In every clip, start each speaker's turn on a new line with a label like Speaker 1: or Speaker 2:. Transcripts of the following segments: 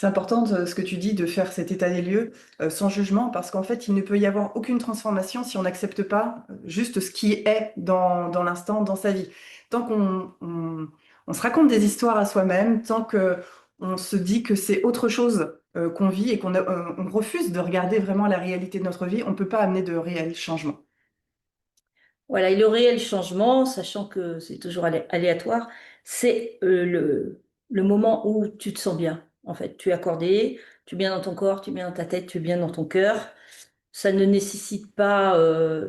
Speaker 1: C'est important ce que tu dis de faire cet état des lieux sans jugement parce qu'en fait, il ne peut y avoir aucune transformation si on n'accepte pas juste ce qui est dans l'instant, dans sa vie. Tant qu'on se raconte des histoires à soi-même, tant qu'on se dit que c'est autre chose qu'on vit et on refuse de regarder vraiment la réalité de notre vie, on ne peut pas amener de réel changement.
Speaker 2: Voilà, et le réel changement, sachant que c'est toujours aléatoire, c'est le moment où tu te sens bien. En fait, tu es accordé, tu es bien dans ton corps, tu es bien dans ta tête, tu es bien dans ton cœur. Ça ne nécessite pas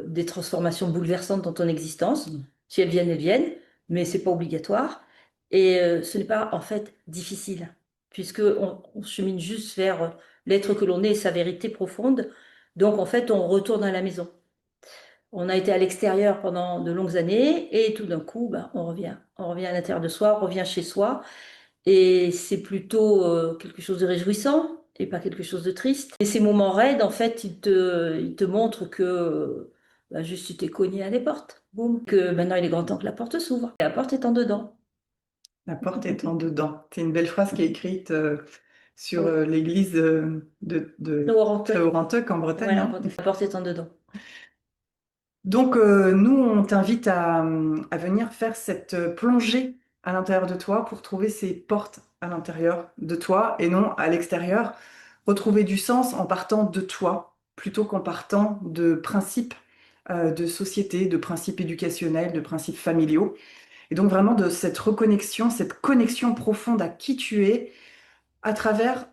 Speaker 2: des transformations bouleversantes dans ton existence. Si elles viennent, elles viennent, mais c'est pas obligatoire. Et ce n'est pas en fait difficile, puisque on chemine juste vers l'être que l'on est et sa vérité profonde. Donc en fait, on retourne à la maison. On a été à l'extérieur pendant de longues années et tout d'un coup, ben, on revient. On revient à l'intérieur de soi, on revient chez soi. Et c'est plutôt quelque chose de réjouissant et pas quelque chose de triste. Et ces moments raides, en fait, ils te montrent que ben, juste tu t'es cogné à des portes. Boum. Que maintenant, il est grand temps que la porte s'ouvre. Et la porte est en dedans.
Speaker 1: La porte étant dedans. C'est une belle phrase qui est écrite sur
Speaker 2: Oui.
Speaker 1: l'église de
Speaker 2: Laurenteux.
Speaker 1: Tréorenteuc en Bretagne,
Speaker 2: Voilà,
Speaker 1: hein.
Speaker 2: la porte est en dedans.
Speaker 1: Donc, nous, on t'invite à venir faire cette plongée à l'intérieur de toi pour trouver ces portes à l'intérieur de toi et non à l'extérieur. Retrouver du sens en partant de toi plutôt qu'en partant de principes de société, de principes éducationnels, de principes familiaux. Et donc, vraiment de cette reconnexion, cette connexion profonde à qui tu es à travers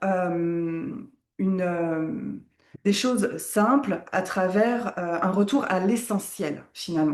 Speaker 1: des choses simples, à travers un retour à l'essentiel, finalement.